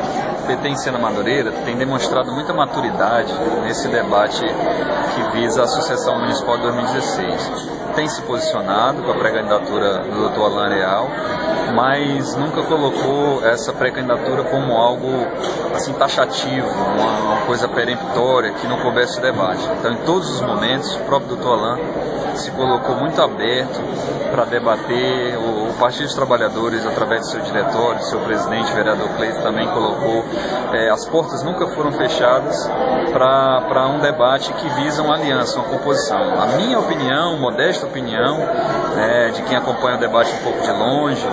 o PT em Sena Madureira tem demonstrado muita maturidade nesse debate que visa a sucessão municipal de 2016. Tem se posicionado com a pré-candidatura do Dr. Alain Areal, mas nunca colocou essa pré-candidatura como algo assim taxativo, uma coisa peremptória que não coubesse o debate. Então, em todos os momentos, o próprio Dr. Alain se colocou muito aberto para debater. O Partido dos Trabalhadores, através do seu diretório, do seu presidente, o vereador Cleito, também colocou. As portas nunca foram fechadas para um debate que visa uma aliança, uma composição. A minha opinião, modesta opinião, de quem acompanha o debate um pouco de longe,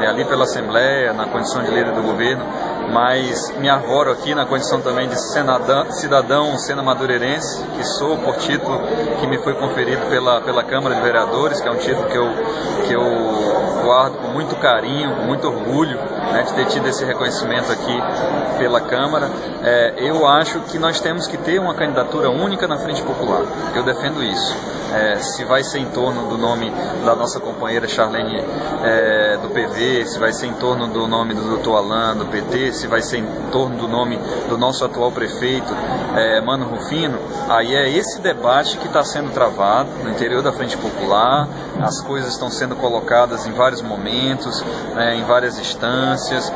ali pela Assembleia, na condição de líder do governo, mas me arvoro aqui na condição também de cidadão sena-madureirense, que sou por título que me foi conferido pela Câmara de Vereadores, que é um título que eu guardo com muito carinho, com muito orgulho, de ter tido esse reconhecimento aqui pela Câmara. Eu acho que nós temos que ter uma candidatura única na Frente Popular. Eu defendo isso. Se vai ser em torno do nome da nossa companheira Charlene do PV, se vai ser em torno do nome do Dr. Alain do PT, se vai ser em torno do nome do nosso atual prefeito, Mano Rufino, aí é esse debate que está sendo travado no interior da Frente Popular. As coisas estão sendo colocadas em vários momentos, em várias instâncias,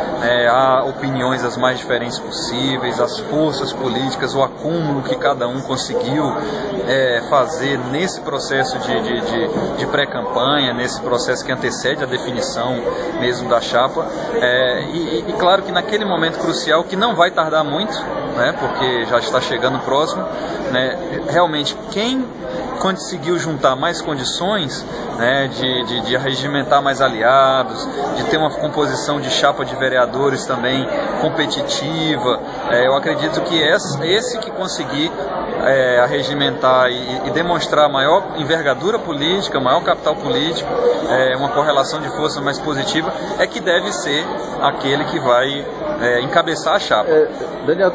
há opiniões as mais diferentes possíveis, as forças políticas, o acúmulo que cada um conseguiu fazer nesse processo de pré-campanha, nesse processo que antecede a definição mesmo da chapa, e claro que naquele momento crucial, que não vai tardar muito, porque já está chegando próximo, realmente quem conseguiu juntar mais condições, de arregimentar mais aliados, de ter uma composição de chapa de vereadores também competitiva, eu acredito que esse que conseguir arregimentar e demonstrar maior envergadura política, maior capital político, uma correlação de força mais positiva, é que deve ser aquele que vai encabeçar a chapa. Daniel,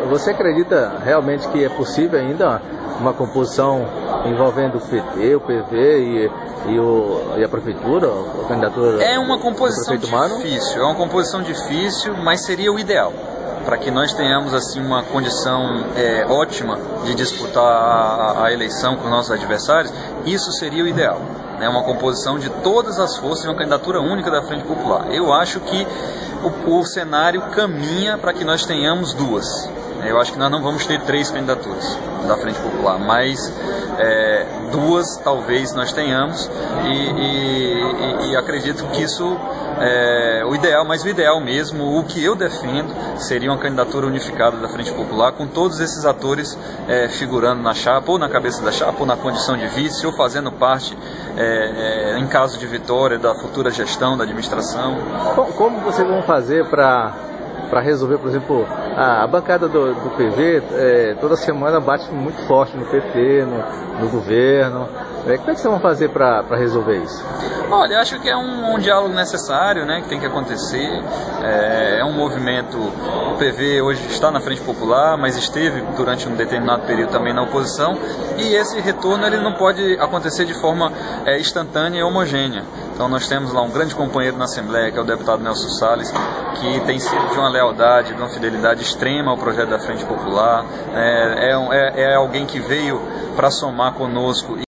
você acredita realmente que é possível ainda uma composição envolvendo o PT, o PV e a prefeitura, a candidatura? É uma composição difícil, é uma composição difícil, mas seria o ideal, para que nós tenhamos assim uma condição ótima de disputar a eleição com nossos adversários. Isso seria o ideal, uma composição de todas as forças e uma candidatura única da Frente Popular. Eu acho que o cenário caminha para que nós tenhamos duas. Eu acho que nós não vamos ter 3 candidaturas da Frente Popular, mas duas talvez nós tenhamos, e acredito que isso o ideal, mas o ideal mesmo, o que eu defendo, seria uma candidatura unificada da Frente Popular, com todos esses atores figurando na chapa, ou na cabeça da chapa, ou na condição de vice, ou fazendo parte, em caso de vitória, da futura gestão da administração. Como vocês vão fazer para resolver, por exemplo, a bancada do PV toda semana bate muito forte no PT, no governo? Como é que vocês vão fazer para resolver isso? Olha, acho que é um diálogo necessário, que tem que acontecer. É um movimento. O PV hoje está na Frente Popular, mas esteve durante um determinado período também na oposição, e esse retorno ele não pode acontecer de forma instantânea e homogênea. Então nós temos lá um grande companheiro na Assembleia, que é o deputado Nelson Salles, que tem sido de uma lealdade, de uma fidelidade extrema ao projeto da Frente Popular. É alguém que veio para somar conosco